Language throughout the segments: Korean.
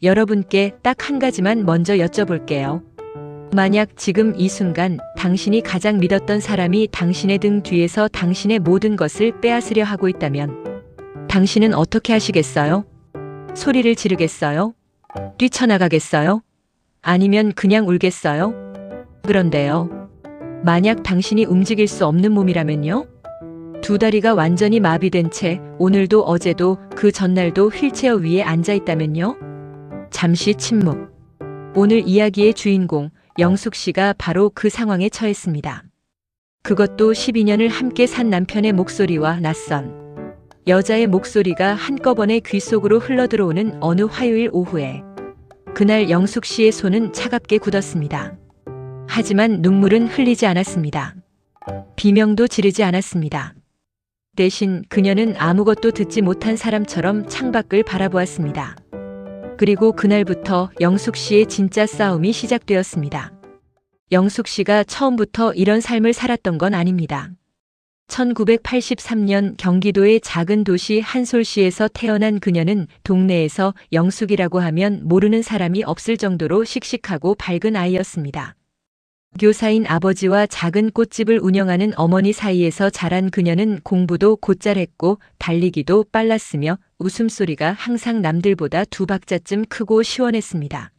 여러분께 딱 한 가지만 먼저 여쭤볼게요. 만약 지금 이 순간 당신이 가장 믿었던 사람이 당신의 등 뒤에서 당신의 모든 것을 빼앗으려 하고 있다면 당신은 어떻게 하시겠어요? 소리를 지르겠어요? 뛰쳐나가겠어요? 아니면 그냥 울겠어요? 그런데요. 만약 당신이 움직일 수 없는 몸이라면요? 두 다리가 완전히 마비된 채 오늘도 어제도 그 전날도 휠체어 위에 앉아 있다면요? 잠시 침묵. 오늘 이야기의 주인공 영숙 씨가 바로 그 상황에 처했습니다. 그것도 12년을 함께 산 남편의 목소리와 낯선 여자의 목소리가 한꺼번에 귀 속으로 흘러들어오는 어느 화요일 오후에 그날 영숙 씨의 손은 차갑게 굳었습니다. 하지만 눈물은 흘리지 않았습니다. 비명도 지르지 않았습니다. 대신 그녀는 아무것도 듣지 못한 사람처럼 창밖을 바라보았습니다. 그리고 그날부터 영숙 씨의 진짜 싸움이 시작되었습니다. 영숙 씨가 처음부터 이런 삶을 살았던 건 아닙니다. 1983년 경기도의 작은 도시 한솔시에서 태어난 그녀는 동네에서 영숙이라고 하면 모르는 사람이 없을 정도로 씩씩하고 밝은 아이였습니다. 교사인 아버지와 작은 꽃집을 운영하는 어머니 사이에서 자란 그녀는 공부도 곧잘했고 달리기도 빨랐으며 웃음소리가 항상 남들보다 2박자쯤 크고 시원했습니다.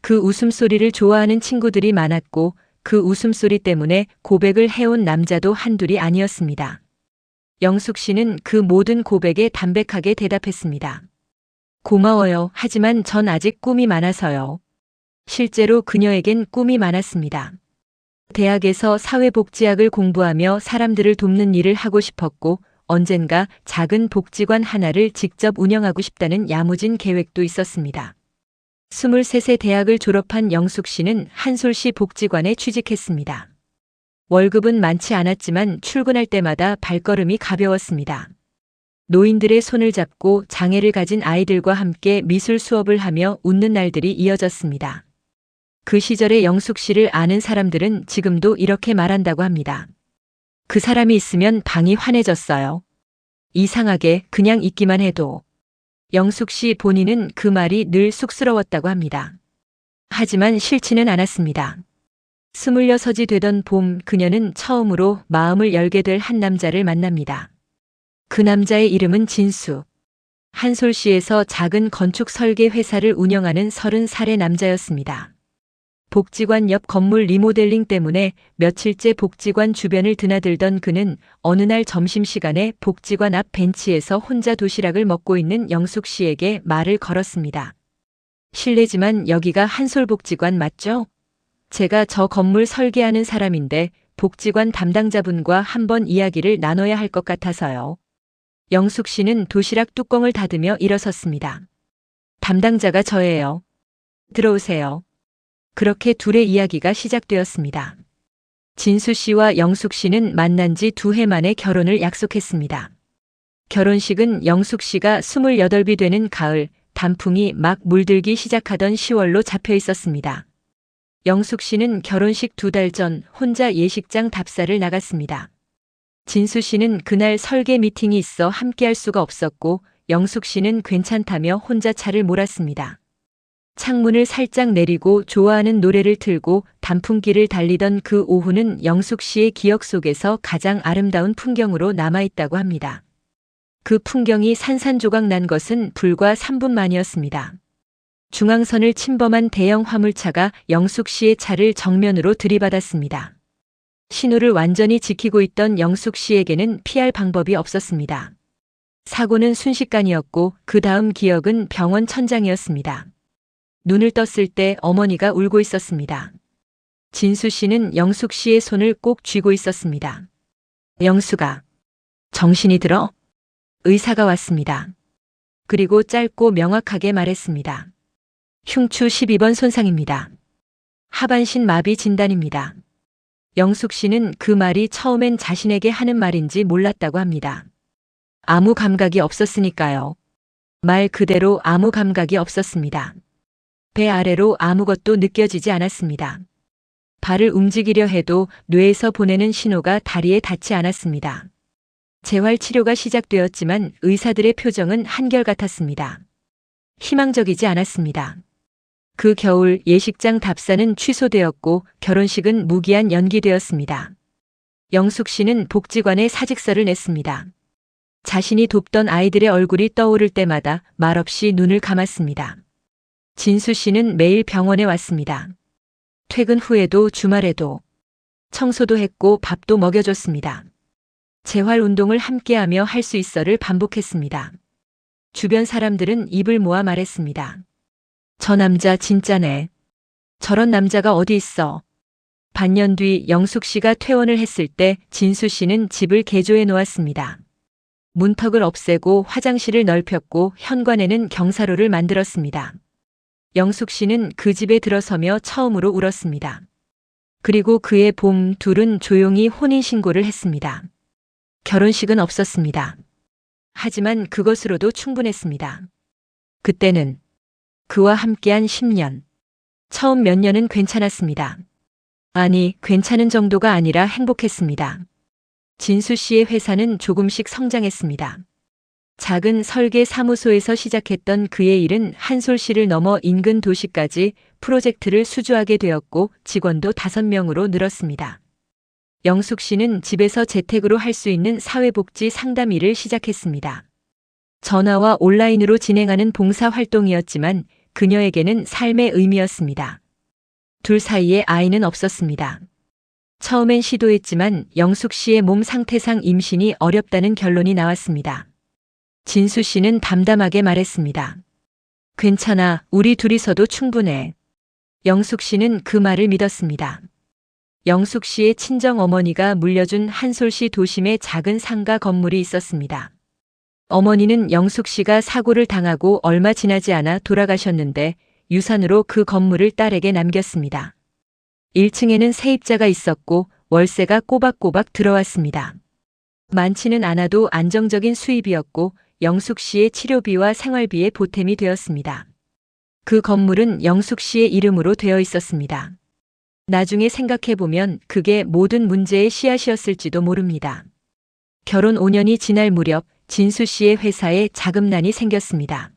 그 웃음소리를 좋아하는 친구들이 많았고 그 웃음소리 때문에 고백을 해온 남자도 한둘이 아니었습니다. 영숙 씨는 그 모든 고백에 담백하게 대답했습니다. 고마워요. 하지만 전 아직 꿈이 많아서요. 실제로 그녀에겐 꿈이 많았습니다. 대학에서 사회복지학을 공부하며 사람들을 돕는 일을 하고 싶었고 언젠가 작은 복지관 하나를 직접 운영하고 싶다는 야무진 계획도 있었습니다. 23세 대학을 졸업한 영숙 씨는 한솔시 복지관에 취직했습니다. 월급은 많지 않았지만 출근할 때마다 발걸음이 가벼웠습니다. 노인들의 손을 잡고 장애를 가진 아이들과 함께 미술 수업을 하며 웃는 날들이 이어졌습니다. 그 시절의 영숙 씨를 아는 사람들은 지금도 이렇게 말한다고 합니다. 그 사람이 있으면 방이 환해졌어요. 이상하게 그냥 있기만 해도. 영숙 씨 본인은 그 말이 늘 쑥스러웠다고 합니다. 하지만 싫지는 않았습니다. 26이 되던 봄 그녀는 처음으로 마음을 열게 될 한 남자를 만납니다. 그 남자의 이름은 진수. 한솔시에서 작은 건축 설계 회사를 운영하는 30살의 남자였습니다. 복지관 옆 건물 리모델링 때문에 며칠째 복지관 주변을 드나들던 그는 어느 날 점심시간에 복지관 앞 벤치에서 혼자 도시락을 먹고 있는 영숙 씨에게 말을 걸었습니다. 실례지만 여기가 한솔복지관 맞죠? 제가 저 건물 설계하는 사람인데 복지관 담당자분과 한번 이야기를 나눠야 할 것 같아서요. 영숙 씨는 도시락 뚜껑을 닫으며 일어섰습니다. 담당자가 저예요. 들어오세요. 그렇게 둘의 이야기가 시작되었습니다. 진수 씨와 영숙 씨는 만난 지 2해 만에 결혼을 약속했습니다. 결혼식은 영숙 씨가 28이 되는 가을, 단풍이 막 물들기 시작하던 10월로 잡혀 있었습니다. 영숙 씨는 결혼식 2달 전 혼자 예식장 답사를 나갔습니다. 진수 씨는 그날 설계 미팅이 있어 함께할 수가 없었고 영숙 씨는 괜찮다며 혼자 차를 몰았습니다. 창문을 살짝 내리고 좋아하는 노래를 틀고 단풍길을 달리던 그 오후는 영숙 씨의 기억 속에서 가장 아름다운 풍경으로 남아있다고 합니다. 그 풍경이 산산조각 난 것은 불과 3분 만이었습니다. 중앙선을 침범한 대형 화물차가 영숙 씨의 차를 정면으로 들이받았습니다. 신호를 완전히 지키고 있던 영숙 씨에게는 피할 방법이 없었습니다. 사고는 순식간이었고 그 다음 기억은 병원 천장이었습니다. 눈을 떴을 때 어머니가 울고 있었습니다. 진수 씨는 영숙 씨의 손을 꼭 쥐고 있었습니다. 영숙아, 정신이 들어? 의사가 왔습니다. 그리고 짧고 명확하게 말했습니다. 흉추 12번 손상입니다. 하반신 마비 진단입니다. 영숙 씨는 그 말이 처음엔 자신에게 하는 말인지 몰랐다고 합니다. 아무 감각이 없었으니까요. 말 그대로 아무 감각이 없었습니다. 배 아래로 아무것도 느껴지지 않았습니다. 발을 움직이려 해도 뇌에서 보내는 신호가 다리에 닿지 않았습니다. 재활 치료가 시작되었지만 의사들의 표정은 한결같았습니다. 희망적이지 않았습니다. 그 겨울 예식장 답사는 취소되었고 결혼식은 무기한 연기되었습니다. 영숙 씨는 복지관에 사직서를 냈습니다. 자신이 돕던 아이들의 얼굴이 떠오를 때마다 말없이 눈을 감았습니다. 진수 씨는 매일 병원에 왔습니다. 퇴근 후에도 주말에도 청소도 했고 밥도 먹여줬습니다. 재활 운동을 함께하며 할 수 있어를 반복했습니다. 주변 사람들은 입을 모아 말했습니다. 저 남자 진짜네. 저런 남자가 어디 있어. 반년 뒤 영숙 씨가 퇴원을 했을 때 진수 씨는 집을 개조해 놓았습니다. 문턱을 없애고 화장실을 넓혔고 현관에는 경사로를 만들었습니다. 영숙 씨는 그 집에 들어서며 처음으로 울었습니다. 그리고 그의 봄 둘은 조용히 혼인신고를 했습니다. 결혼식은 없었습니다. 하지만 그것으로도 충분했습니다. 그때는 그와 함께한 10년. 처음 몇 년은 괜찮았습니다. 아니, 괜찮은 정도가 아니라 행복했습니다. 진수 씨의 회사는 조금씩 성장했습니다. 작은 설계 사무소에서 시작했던 그의 일은 한솔시를 넘어 인근 도시까지 프로젝트를 수주하게 되었고 직원도 5명으로 늘었습니다. 영숙 씨는 집에서 재택으로 할 수 있는 사회복지 상담 일을 시작했습니다. 전화와 온라인으로 진행하는 봉사활동이었지만 그녀에게는 삶의 의미였습니다. 둘 사이에 아이는 없었습니다. 처음엔 시도했지만 영숙 씨의 몸 상태상 임신이 어렵다는 결론이 나왔습니다. 진수 씨는 담담하게 말했습니다. 괜찮아, 우리 둘이서도 충분해. 영숙 씨는 그 말을 믿었습니다. 영숙 씨의 친정 어머니가 물려준 한솔시 도심에 작은 상가 건물이 있었습니다. 어머니는 영숙 씨가 사고를 당하고 얼마 지나지 않아 돌아가셨는데 유산으로 그 건물을 딸에게 남겼습니다. 1층에는 세입자가 있었고 월세가 꼬박꼬박 들어왔습니다. 많지는 않아도 안정적인 수입이었고 영숙 씨의 치료비와 생활비에 보탬이 되었습니다. 그 건물은 영숙 씨의 이름으로 되어 있었습니다. 나중에 생각해보면 그게 모든 문제의 씨앗이었을지도 모릅니다. 결혼 5년이 지날 무렵 진수 씨의 회사에 자금난이 생겼습니다.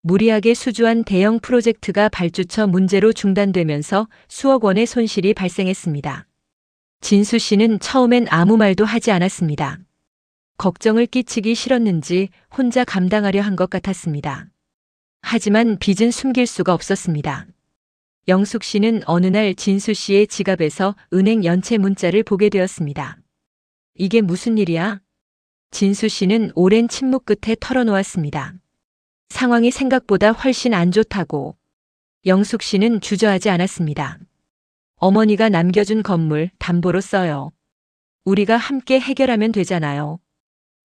무리하게 수주한 대형 프로젝트가 발주처 문제로 중단되면서 수억 원의 손실이 발생했습니다. 진수 씨는 처음엔 아무 말도 하지 않았습니다. 걱정을 끼치기 싫었는지 혼자 감당하려 한 것 같았습니다. 하지만 빚은 숨길 수가 없었습니다. 영숙 씨는 어느 날 진수 씨의 지갑에서 은행 연체 문자를 보게 되었습니다. 이게 무슨 일이야? 진수 씨는 오랜 침묵 끝에 털어놓았습니다. 상황이 생각보다 훨씬 안 좋다고. 영숙 씨는 주저하지 않았습니다. 어머니가 남겨준 건물 담보로 써요. 우리가 함께 해결하면 되잖아요.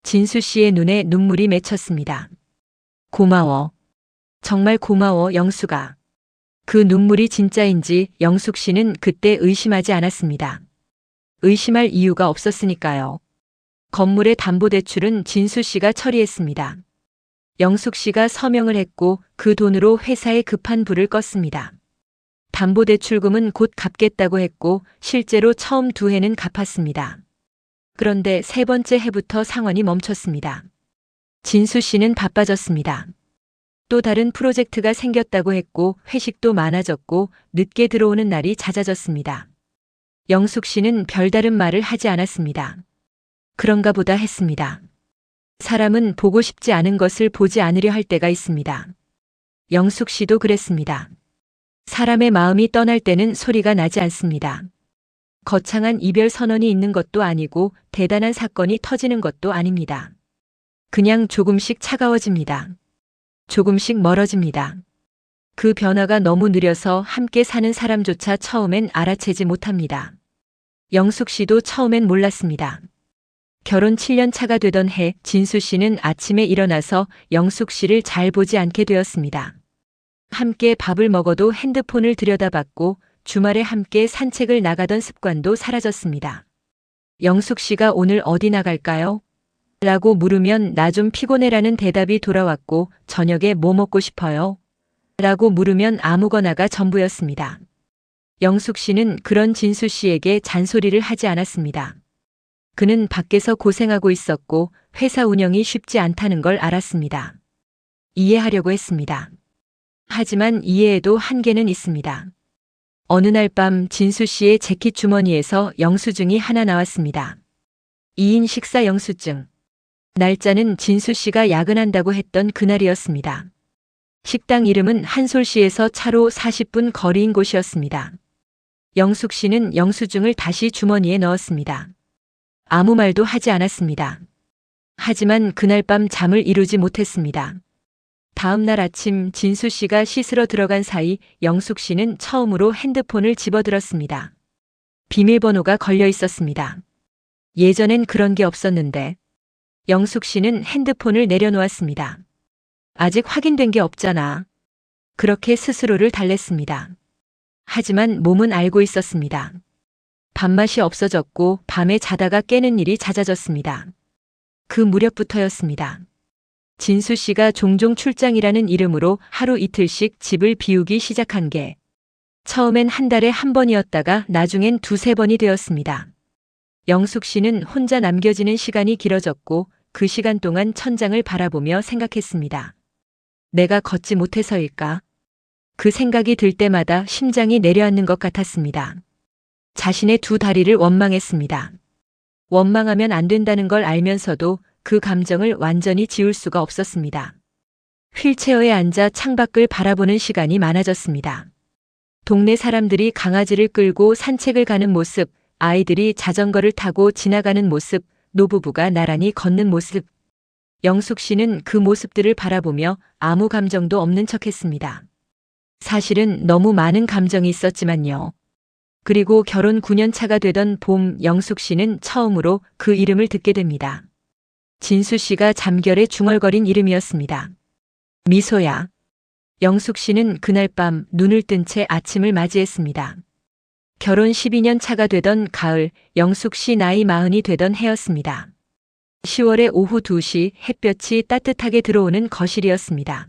진수 씨의 눈에 눈물이 맺혔습니다. 고마워. 정말 고마워, 영숙아. 그 눈물이 진짜인지 영숙 씨는 그때 의심하지 않았습니다. 의심할 이유가 없었으니까요. 건물의 담보대출은 진수 씨가 처리했습니다. 영숙 씨가 서명을 했고 그 돈으로 회사에 급한 불을 껐습니다. 담보대출금은 곧 갚겠다고 했고 실제로 처음 2해는 갚았습니다. 그런데 3번째 해부터 상환이 멈췄습니다. 진수 씨는 바빠졌습니다. 또 다른 프로젝트가 생겼다고 했고 회식도 많아졌고 늦게 들어오는 날이 잦아졌습니다. 영숙 씨는 별다른 말을 하지 않았습니다. 그런가 보다 했습니다. 사람은 보고 싶지 않은 것을 보지 않으려 할 때가 있습니다. 영숙 씨도 그랬습니다. 사람의 마음이 떠날 때는 소리가 나지 않습니다. 거창한 이별 선언이 있는 것도 아니고 대단한 사건이 터지는 것도 아닙니다. 그냥 조금씩 차가워집니다. 조금씩 멀어집니다. 그 변화가 너무 느려서 함께 사는 사람조차 처음엔 알아채지 못합니다. 영숙 씨도 처음엔 몰랐습니다. 결혼 7년 차가 되던 해 진수 씨는 아침에 일어나서 영숙 씨를 잘 보지 않게 되었습니다. 함께 밥을 먹어도 핸드폰을 들여다봤고 주말에 함께 산책을 나가던 습관도 사라졌습니다. 영숙 씨가 오늘 어디 나갈까요? 라고 물으면 나 좀 피곤해라는 대답이 돌아왔고 저녁에 뭐 먹고 싶어요? 라고 물으면 아무거나가 전부였습니다. 영숙 씨는 그런 진수 씨에게 잔소리를 하지 않았습니다. 그는 밖에서 고생하고 있었고 회사 운영이 쉽지 않다는 걸 알았습니다. 이해하려고 했습니다. 하지만 이해에도 한계는 있습니다. 어느 날 밤 진수 씨의 재킷 주머니에서 영수증이 하나 나왔습니다. 2인 식사 영수증. 날짜는 진수 씨가 야근한다고 했던 그날이었습니다. 식당 이름은 한솔시에서 차로 40분 거리인 곳이었습니다. 영숙 씨는 영수증을 다시 주머니에 넣었습니다. 아무 말도 하지 않았습니다. 하지만 그날 밤 잠을 이루지 못했습니다. 다음 날 아침 진수 씨가 씻으러 들어간 사이 영숙 씨는 처음으로 핸드폰을 집어들었습니다. 비밀번호가 걸려 있었습니다. 예전엔 그런 게 없었는데 영숙 씨는 핸드폰을 내려놓았습니다. 아직 확인된 게 없잖아. 그렇게 스스로를 달랬습니다. 하지만 몸은 알고 있었습니다. 밥맛이 없어졌고 밤에 자다가 깨는 일이 잦아졌습니다. 그 무렵부터였습니다. 진수 씨가 종종 출장이라는 이름으로 하루 이틀씩 집을 비우기 시작한 게 처음엔 한 달에 한 번이었다가 나중엔 두세 번이 되었습니다. 영숙 씨는 혼자 남겨지는 시간이 길어졌고 그 시간 동안 천장을 바라보며 생각했습니다. 내가 걷지 못해서일까? 그 생각이 들 때마다 심장이 내려앉는 것 같았습니다. 자신의 두 다리를 원망했습니다. 원망하면 안 된다는 걸 알면서도 그 감정을 완전히 지울 수가 없었습니다. 휠체어에 앉아 창밖을 바라보는 시간이 많아졌습니다. 동네 사람들이 강아지를 끌고 산책을 가는 모습, 아이들이 자전거를 타고 지나가는 모습, 노부부가 나란히 걷는 모습. 영숙 씨는 그 모습들을 바라보며 아무 감정도 없는 척했습니다. 사실은 너무 많은 감정이 있었지만요. 그리고 결혼 9년 차가 되던 봄 영숙 씨는 처음으로 그 이름을 듣게 됩니다. 진수 씨가 잠결에 중얼거린 이름이었습니다. 미소야. 영숙 씨는 그날 밤 눈을 뜬 채 아침을 맞이했습니다. 결혼 12년 차가 되던 가을 영숙 씨 나이 40이 되던 해였습니다. 10월의 오후 2시 햇볕이 따뜻하게 들어오는 거실이었습니다.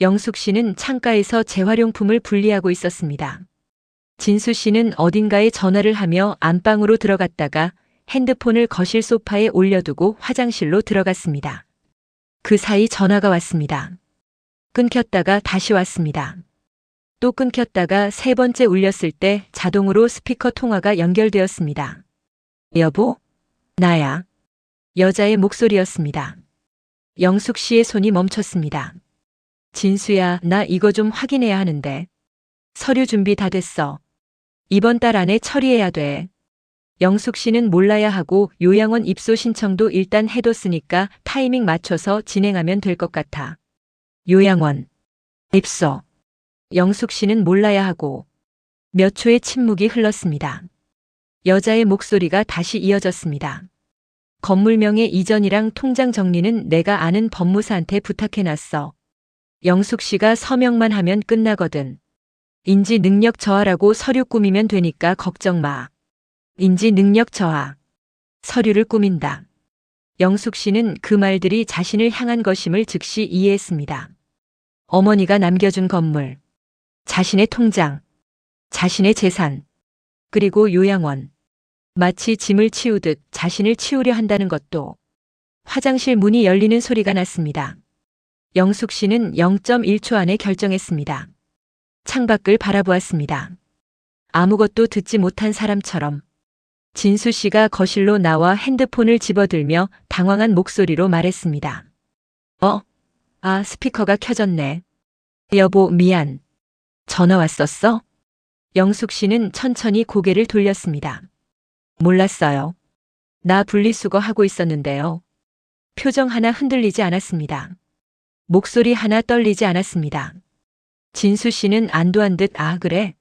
영숙 씨는 창가에서 재활용품을 분리하고 있었습니다. 진수 씨는 어딘가에 전화를 하며 안방으로 들어갔다가 핸드폰을 거실 소파에 올려두고 화장실로 들어갔습니다. 그 사이 전화가 왔습니다. 끊겼다가 다시 왔습니다. 또 끊겼다가 세 번째 울렸을 때 자동으로 스피커 통화가 연결되었습니다. 여보? 나야. 여자의 목소리였습니다. 영숙 씨의 손이 멈췄습니다. 진수야, 나 이거 좀 확인해야 하는데. 서류 준비 다 됐어. 이번 달 안에 처리해야 돼. 영숙 씨는 몰라야 하고 요양원 입소 신청도 일단 해뒀으니까 타이밍 맞춰서 진행하면 될 것 같아. 요양원. 입소. 영숙 씨는 몰라야 하고 몇 초의 침묵이 흘렀습니다. 여자의 목소리가 다시 이어졌습니다. 건물명의 이전이랑 통장 정리는 내가 아는 법무사한테 부탁해놨어. 영숙 씨가 서명만 하면 끝나거든. 인지 능력 저하라고 서류 꾸미면 되니까 걱정 마. 인지 능력 저하. 서류를 꾸민다. 영숙 씨는 그 말들이 자신을 향한 것임을 즉시 이해했습니다. 어머니가 남겨준 건물, 자신의 통장, 자신의 재산, 그리고 요양원. 마치 짐을 치우듯 자신을 치우려 한다는 것도. 화장실 문이 열리는 소리가 났습니다. 영숙 씨는 0.1초 안에 결정했습니다. 창밖을 바라보았습니다. 아무것도 듣지 못한 사람처럼. 진수 씨가 거실로 나와 핸드폰을 집어들며 당황한 목소리로 말했습니다. 스피커가 켜졌네. 여보, 미안. 전화 왔었어? 영숙 씨는 천천히 고개를 돌렸습니다. 몰랐어요. 나 분리수거 하고 있었는데요. 표정 하나 흔들리지 않았습니다. 목소리 하나 떨리지 않았습니다. 진수 씨는 안도한 듯 그래?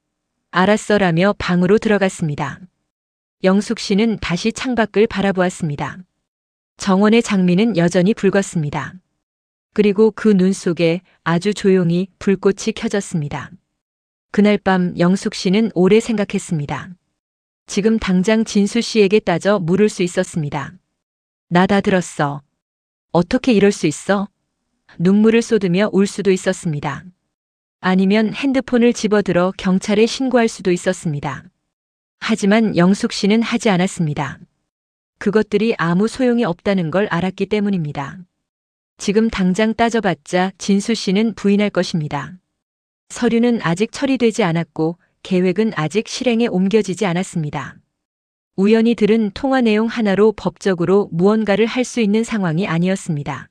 알았어라며 방으로 들어갔습니다. 영숙 씨는 다시 창밖을 바라보았습니다. 정원의 장미는 여전히 붉었습니다. 그리고 그 눈 속에 아주 조용히 불꽃이 켜졌습니다. 그날 밤 영숙 씨는 오래 생각했습니다. 지금 당장 진수 씨에게 따져 물을 수 있었습니다. 나 다 들었어. 어떻게 이럴 수 있어? 눈물을 쏟으며 울 수도 있었습니다. 아니면 핸드폰을 집어들어 경찰에 신고할 수도 있었습니다. 하지만 영숙 씨는 하지 않았습니다. 그것들이 아무 소용이 없다는 걸 알았기 때문입니다. 지금 당장 따져봤자 진수 씨는 부인할 것입니다. 서류는 아직 처리되지 않았고 계획은 아직 실행에 옮겨지지 않았습니다. 우연히 들은 통화 내용 하나로 법적으로 무언가를 할 수 있는 상황이 아니었습니다.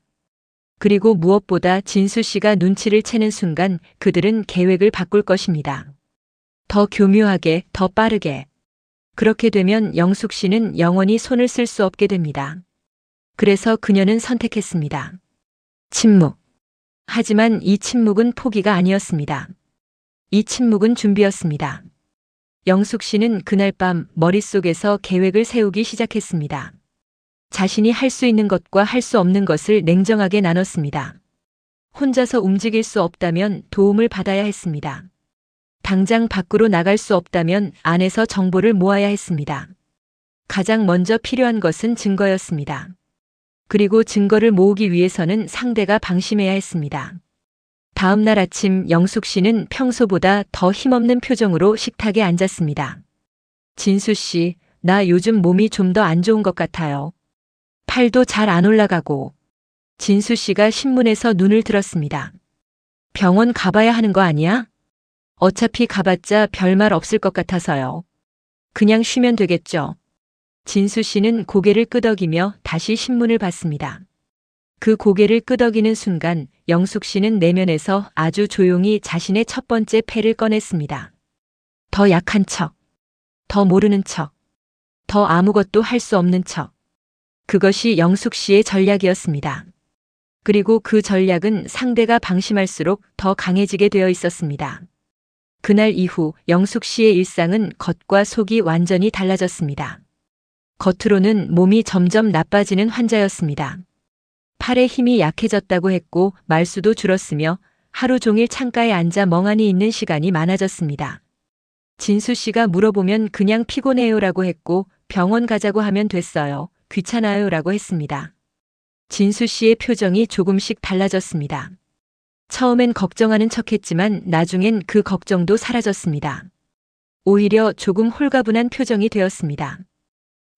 그리고 무엇보다 진수 씨가 눈치를 채는 순간 그들은 계획을 바꿀 것입니다. 더 교묘하게, 더 빠르게. 그렇게 되면 영숙 씨는 영원히 손을 쓸 수 없게 됩니다. 그래서 그녀는 선택했습니다. 침묵. 하지만 이 침묵은 포기가 아니었습니다. 이 침묵은 준비였습니다. 영숙 씨는 그날 밤 머릿속에서 계획을 세우기 시작했습니다. 자신이 할 수 있는 것과 할 수 없는 것을 냉정하게 나눴습니다. 혼자서 움직일 수 없다면 도움을 받아야 했습니다. 당장 밖으로 나갈 수 없다면 안에서 정보를 모아야 했습니다. 가장 먼저 필요한 것은 증거였습니다. 그리고 증거를 모으기 위해서는 상대가 방심해야 했습니다. 다음 날 아침 영숙 씨는 평소보다 더 힘없는 표정으로 식탁에 앉았습니다. 진수 씨, 나 요즘 몸이 좀 더 안 좋은 것 같아요. 팔도 잘 안 올라가고. 진수 씨가 신문에서 눈을 들었습니다. 병원 가봐야 하는 거 아니야? 어차피 가봤자 별말 없을 것 같아서요. 그냥 쉬면 되겠죠. 진수 씨는 고개를 끄덕이며 다시 신문을 봤습니다. 그 고개를 끄덕이는 순간 영숙 씨는 내면에서 아주 조용히 자신의 첫 번째 패를 꺼냈습니다. 더 약한 척, 더 모르는 척, 더 아무것도 할 수 없는 척. 그것이 영숙 씨의 전략이었습니다. 그리고 그 전략은 상대가 방심할수록 더 강해지게 되어 있었습니다. 그날 이후 영숙 씨의 일상은 겉과 속이 완전히 달라졌습니다. 겉으로는 몸이 점점 나빠지는 환자였습니다. 팔에 힘이 약해졌다고 했고 말수도 줄었으며 하루 종일 창가에 앉아 멍하니 있는 시간이 많아졌습니다. 진수 씨가 물어보면 그냥 피곤해요라고 했고 병원 가자고 하면 됐어요. 귀찮아요라고 했습니다. 진수 씨의 표정이 조금씩 달라졌습니다. 처음엔 걱정하는 척했지만 나중엔 그 걱정도 사라졌습니다. 오히려 조금 홀가분한 표정이 되었습니다.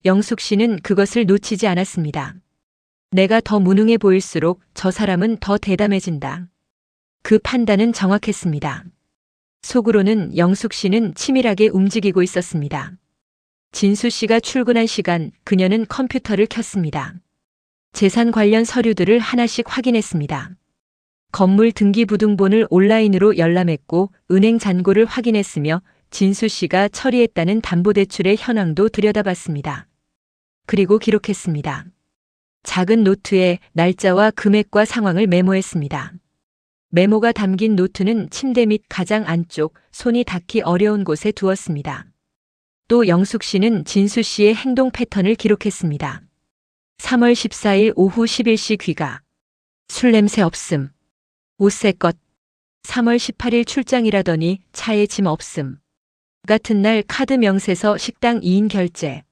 영숙 씨는 그것을 놓치지 않았습니다. 내가 더 무능해 보일수록 저 사람은 더 대담해진다. 그 판단은 정확했습니다. 속으로는 영숙 씨는 치밀하게 움직이고 있었습니다. 진수 씨가 출근한 시간 그녀는 컴퓨터를 켰습니다. 재산 관련 서류들을 하나씩 확인했습니다. 건물 등기부등본을 온라인으로 열람했고 은행 잔고를 확인했으며 진수 씨가 처리했다는 담보대출의 현황도 들여다봤습니다. 그리고 기록했습니다. 작은 노트에 날짜와 금액과 상황을 메모했습니다. 메모가 담긴 노트는 침대 밑 가장 안쪽 손이 닿기 어려운 곳에 두었습니다. 또 영숙 씨는 진수 씨의 행동 패턴을 기록했습니다. 3월 14일 오후 11시 귀가. 술 냄새 없음. 옷 새 것. 3월 18일 출장이라더니 차에 짐 없음. 같은 날 카드 명세서 식당 2인 결제.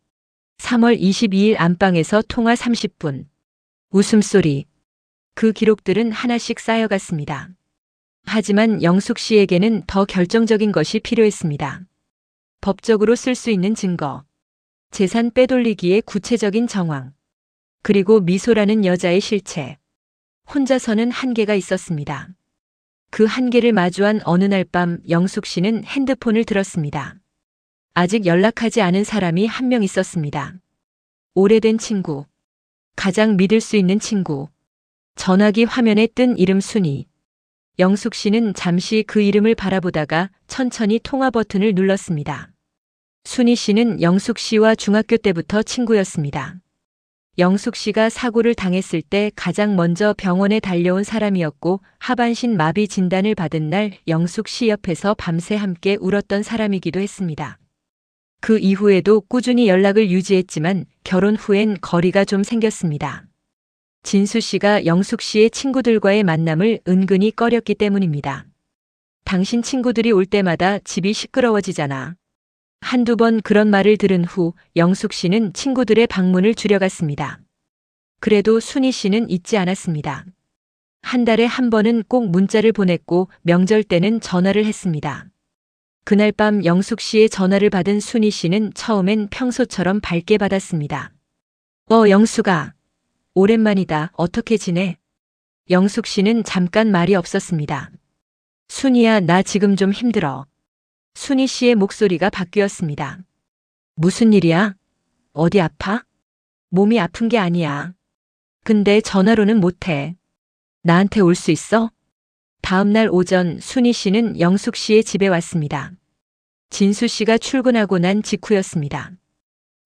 3월 22일 안방에서 통화 30분. 웃음소리. 그 기록들은 하나씩 쌓여갔습니다. 하지만 영숙 씨에게는 더 결정적인 것이 필요했습니다. 법적으로 쓸 수 있는 증거. 재산 빼돌리기의 구체적인 정황. 그리고 미소라는 여자의 실체. 혼자서는 한계가 있었습니다. 그 한계를 마주한 어느 날 밤 영숙 씨는 핸드폰을 들었습니다. 아직 연락하지 않은 사람이 한 명 있었습니다. 오래된 친구. 가장 믿을 수 있는 친구. 전화기 화면에 뜬 이름 순이. 영숙 씨는 잠시 그 이름을 바라보다가 천천히 통화 버튼을 눌렀습니다. 순이 씨는 영숙 씨와 중학교 때부터 친구였습니다. 영숙 씨가 사고를 당했을 때 가장 먼저 병원에 달려온 사람이었고 하반신 마비 진단을 받은 날 영숙 씨 옆에서 밤새 함께 울었던 사람이기도 했습니다. 그 이후에도 꾸준히 연락을 유지했지만 결혼 후엔 거리가 좀 생겼습니다. 진수 씨가 영숙 씨의 친구들과의 만남을 은근히 꺼렸기 때문입니다. 당신 친구들이 올 때마다 집이 시끄러워지잖아. 한두 번 그런 말을 들은 후 영숙 씨는 친구들의 방문을 줄여갔습니다. 그래도 순희 씨는 잊지 않았습니다. 한 달에 한 번은 꼭 문자를 보냈고 명절 때는 전화를 했습니다. 그날 밤 영숙 씨의 전화를 받은 순희 씨는 처음엔 평소처럼 밝게 받았습니다. 영숙아. 오랜만이다. 어떻게 지내? 영숙 씨는 잠깐 말이 없었습니다. 순이야, 나 지금 좀 힘들어. 순이 씨의 목소리가 바뀌었습니다. 무슨 일이야? 어디 아파? 몸이 아픈 게 아니야. 근데 전화로는 못해. 나한테 올 수 있어? 다음 날 오전 순이 씨는 영숙 씨의 집에 왔습니다. 진수 씨가 출근하고 난 직후였습니다.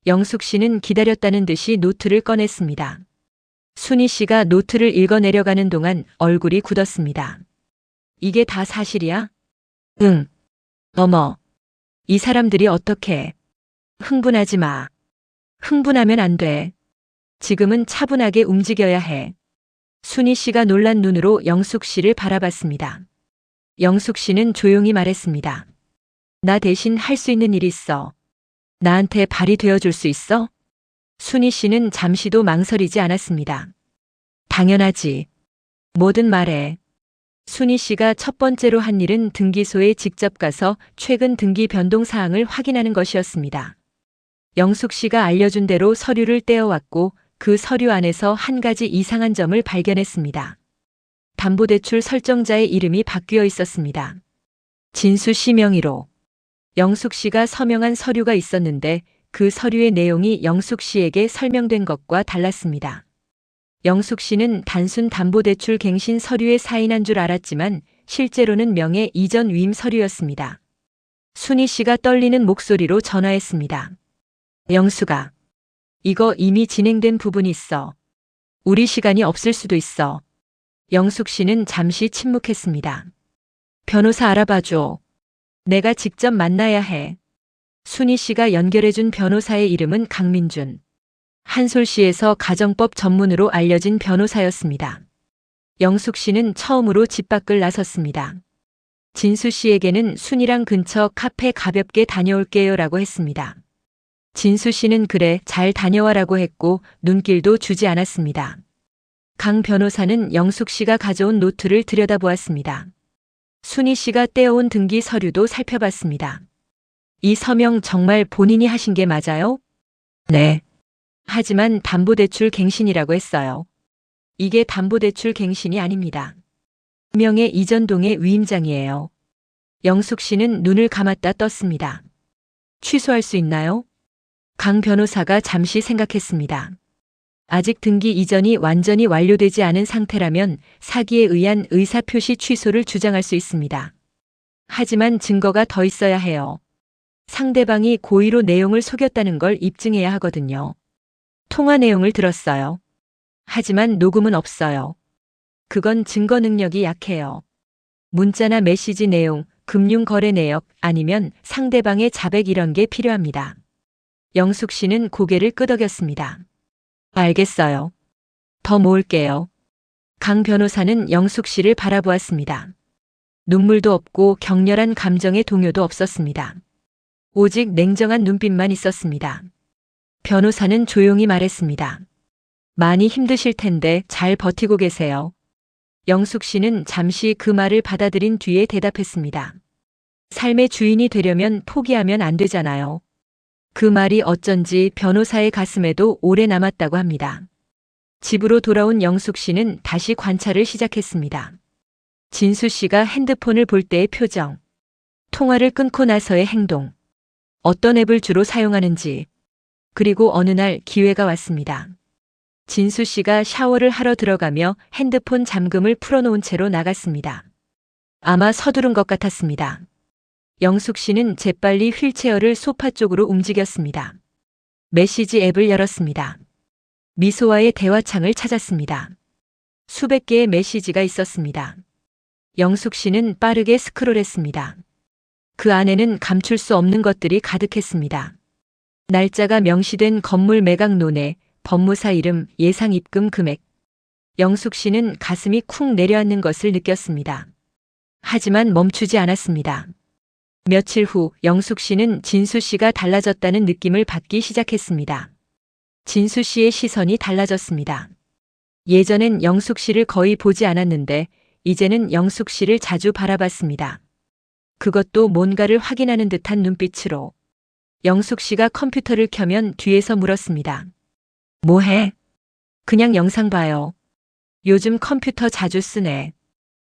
영숙 씨는 기다렸다는 듯이 노트를 꺼냈습니다. 순이 씨가 노트를 읽어내려가는 동안 얼굴이 굳었습니다. 이게 다 사실이야? 응. 어머. 이 사람들이 어떻게. 흥분하지 마. 흥분하면 안 돼. 지금은 차분하게 움직여야 해. 순이 씨가 놀란 눈으로 영숙 씨를 바라봤습니다. 영숙 씨는 조용히 말했습니다. 나 대신 할 수 있는 일 있어. 나한테 발이 되어줄 수 있어? 순이 씨는 잠시도 망설이지 않았습니다. 당연하지. 뭐든 말해. 순이 씨가 첫 번째로 한 일은 등기소에 직접 가서 최근 등기 변동 사항을 확인하는 것이었습니다. 영숙 씨가 알려준 대로 서류를 떼어왔고 그 서류 안에서 한 가지 이상한 점을 발견했습니다. 담보대출 설정자의 이름이 바뀌어 있었습니다. 진수 씨 명의로. 영숙 씨가 서명한 서류가 있었는데 그 서류의 내용이 영숙 씨에게 설명된 것과 달랐습니다. 영숙 씨는 단순 담보대출 갱신 서류에 사인한 줄 알았지만 실제로는 명예 이전 위임 서류였습니다. 순이 씨가 떨리는 목소리로 전화했습니다. 영숙아. 이거 이미 진행된 부분이 있어. 우리 시간이 없을 수도 있어. 영숙 씨는 잠시 침묵했습니다. 변호사 알아봐줘. 내가 직접 만나야 해. 순이 씨가 연결해준 변호사의 이름은 강민준. 한솔시에서 가정법 전문으로 알려진 변호사였습니다. 영숙 씨는 처음으로 집 밖을 나섰습니다. 진수 씨에게는 순이랑 근처 카페 가볍게 다녀올게요라고 했습니다. 진수 씨는 그래, 잘 다녀와라고 했고 눈길도 주지 않았습니다. 강 변호사는 영숙 씨가 가져온 노트를 들여다보았습니다. 순이 씨가 떼어온 등기 서류도 살펴봤습니다. 이 서명 정말 본인이 하신 게 맞아요? 네. 하지만 담보대출 갱신이라고 했어요. 이게 담보대출 갱신이 아닙니다. 명예 이전동의 위임장이에요. 영숙 씨는 눈을 감았다 떴습니다. 취소할 수 있나요? 강 변호사가 잠시 생각했습니다. 아직 등기 이전이 완전히 완료되지 않은 상태라면 사기에 의한 의사표시 취소를 주장할 수 있습니다. 하지만 증거가 더 있어야 해요. 상대방이 고의로 내용을 속였다는 걸 입증해야 하거든요. 통화 내용을 들었어요. 하지만 녹음은 없어요. 그건 증거 능력이 약해요. 문자나 메시지 내용, 금융거래 내역 아니면 상대방의 자백 이런 게 필요합니다. 영숙 씨는 고개를 끄덕였습니다. 알겠어요. 더 모을게요. 강 변호사는 영숙 씨를 바라보았습니다. 눈물도 없고 격렬한 감정의 동요도 없었습니다. 오직 냉정한 눈빛만 있었습니다. 변호사는 조용히 말했습니다. 많이 힘드실 텐데 잘 버티고 계세요. 영숙 씨는 잠시 그 말을 받아들인 뒤에 대답했습니다. 삶의 주인이 되려면 포기하면 안 되잖아요. 그 말이 어쩐지 변호사의 가슴에도 오래 남았다고 합니다. 집으로 돌아온 영숙 씨는 다시 관찰을 시작했습니다. 진수 씨가 핸드폰을 볼 때의 표정, 통화를 끊고 나서의 행동, 어떤 앱을 주로 사용하는지, 그리고 어느 날 기회가 왔습니다. 진수 씨가 샤워를 하러 들어가며 핸드폰 잠금을 풀어놓은 채로 나갔습니다. 아마 서두른 것 같았습니다. 영숙 씨는 재빨리 휠체어를 소파 쪽으로 움직였습니다. 메시지 앱을 열었습니다. 미소와의 대화창을 찾았습니다. 수백 개의 메시지가 있었습니다. 영숙 씨는 빠르게 스크롤했습니다. 그 안에는 감출 수 없는 것들이 가득했습니다. 날짜가 명시된 건물 매각 논의, 법무사 이름, 예상 입금 금액. 영숙 씨는 가슴이 쿵 내려앉는 것을 느꼈습니다. 하지만 멈추지 않았습니다. 며칠 후 영숙 씨는 진수 씨가 달라졌다는 느낌을 받기 시작했습니다. 진수 씨의 시선이 달라졌습니다. 예전엔 영숙 씨를 거의 보지 않았는데 이제는 영숙 씨를 자주 바라봤습니다. 그것도 뭔가를 확인하는 듯한 눈빛으로. 영숙 씨가 컴퓨터를 켜면 뒤에서 물었습니다. 뭐 해? 그냥 영상 봐요. 요즘 컴퓨터 자주 쓰네.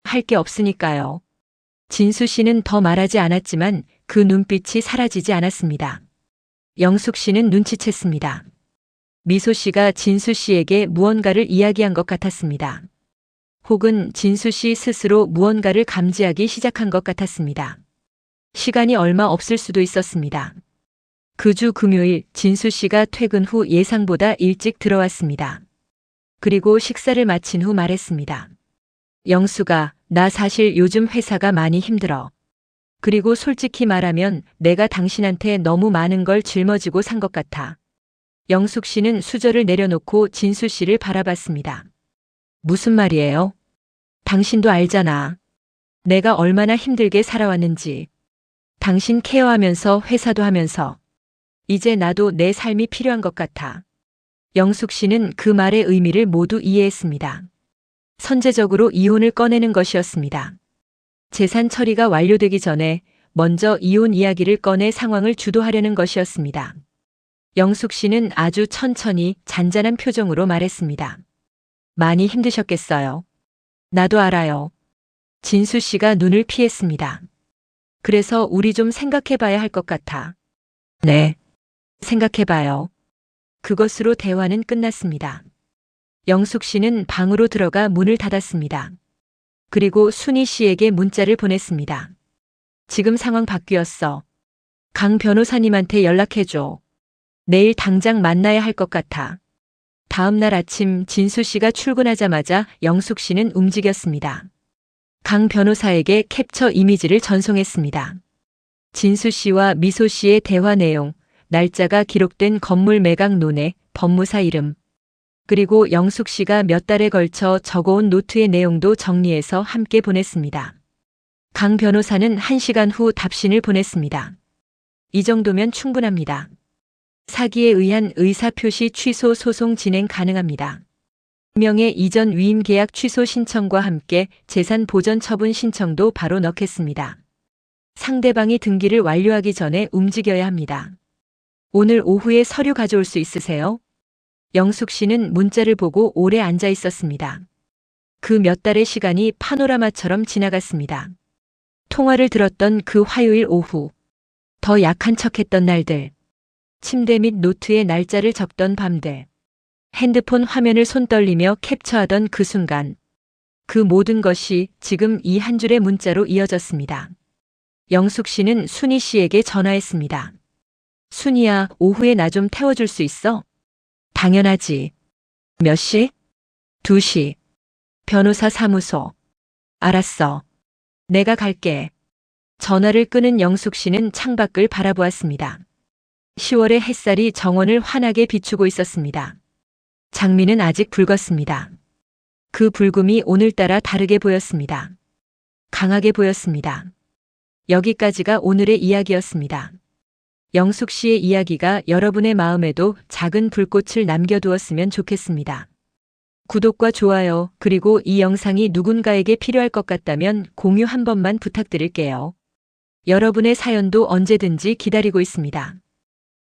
할 게 없으니까요. 진수 씨는 더 말하지 않았지만 그 눈빛이 사라지지 않았습니다. 영숙 씨는 눈치챘습니다. 미소 씨가 진수 씨에게 무언가를 이야기한 것 같았습니다. 혹은 진수 씨 스스로 무언가를 감지하기 시작한 것 같았습니다. 시간이 얼마 없을 수도 있었습니다. 그 주 금요일 진수 씨가 퇴근 후 예상보다 일찍 들어왔습니다. 그리고 식사를 마친 후 말했습니다. 영수가, 나 사실 요즘 회사가 많이 힘들어. 그리고 솔직히 말하면 내가 당신한테 너무 많은 걸 짊어지고 산 것 같아. 영숙 씨는 수저를 내려놓고 진수 씨를 바라봤습니다. 무슨 말이에요? 당신도 알잖아. 내가 얼마나 힘들게 살아왔는지. 당신 케어하면서 회사도 하면서. 이제 나도 내 삶이 필요한 것 같아. 영숙 씨는 그 말의 의미를 모두 이해했습니다. 선제적으로 이혼을 꺼내는 것이었습니다. 재산 처리가 완료되기 전에 먼저 이혼 이야기를 꺼내 상황을 주도하려는 것이었습니다. 영숙 씨는 아주 천천히 잔잔한 표정으로 말했습니다. 많이 힘드셨겠어요. 나도 알아요. 진수 씨가 눈을 피했습니다. 그래서 우리 좀 생각해 봐야 할 것 같아. 네. 생각해 봐요. 그것으로 대화는 끝났습니다. 영숙 씨는 방으로 들어가 문을 닫았습니다. 그리고 순희 씨에게 문자를 보냈습니다. 지금 상황 바뀌었어. 강 변호사님한테 연락해줘. 내일 당장 만나야 할 것 같아. 다음 날 아침 진수 씨가 출근하자마자 영숙 씨는 움직였습니다. 강 변호사에게 캡처 이미지를 전송했습니다. 진수 씨와 미소 씨의 대화 내용, 날짜가 기록된 건물 매각 논의, 법무사 이름, 그리고 영숙 씨가 몇 달에 걸쳐 적어온 노트의 내용도 정리해서 함께 보냈습니다. 강 변호사는 1시간 후 답신을 보냈습니다. 이 정도면 충분합니다. 사기에 의한 의사표시 취소 소송 진행 가능합니다. 명의 이전 위임 계약 취소 신청과 함께 재산 보전 처분 신청도 바로 넣겠습니다. 상대방이 등기를 완료하기 전에 움직여야 합니다. 오늘 오후에 서류 가져올 수 있으세요? 영숙 씨는 문자를 보고 오래 앉아 있었습니다. 그 몇 달의 시간이 파노라마처럼 지나갔습니다. 통화를 들었던 그 화요일 오후, 더 약한 척했던 날들, 침대 및 노트에 날짜를 적던 밤들, 핸드폰 화면을 손떨리며 캡처하던 그 순간, 그 모든 것이 지금 이 한 줄의 문자로 이어졌습니다. 영숙 씨는 순희 씨에게 전화했습니다. 순희야, 오후에 나 좀 태워줄 수 있어? 당연하지. 몇 시? 2시. 변호사 사무소. 알았어. 내가 갈게. 전화를 끊은 영숙 씨는 창밖을 바라보았습니다. 10월의 햇살이 정원을 환하게 비추고 있었습니다. 장미는 아직 붉었습니다. 그 붉음이 오늘따라 다르게 보였습니다. 강하게 보였습니다. 여기까지가 오늘의 이야기였습니다. 영숙 씨의 이야기가 여러분의 마음에도 작은 불꽃을 남겨두었으면 좋겠습니다. 구독과 좋아요, 그리고 이 영상이 누군가에게 필요할 것 같다면 공유 한 번만 부탁드릴게요. 여러분의 사연도 언제든지 기다리고 있습니다.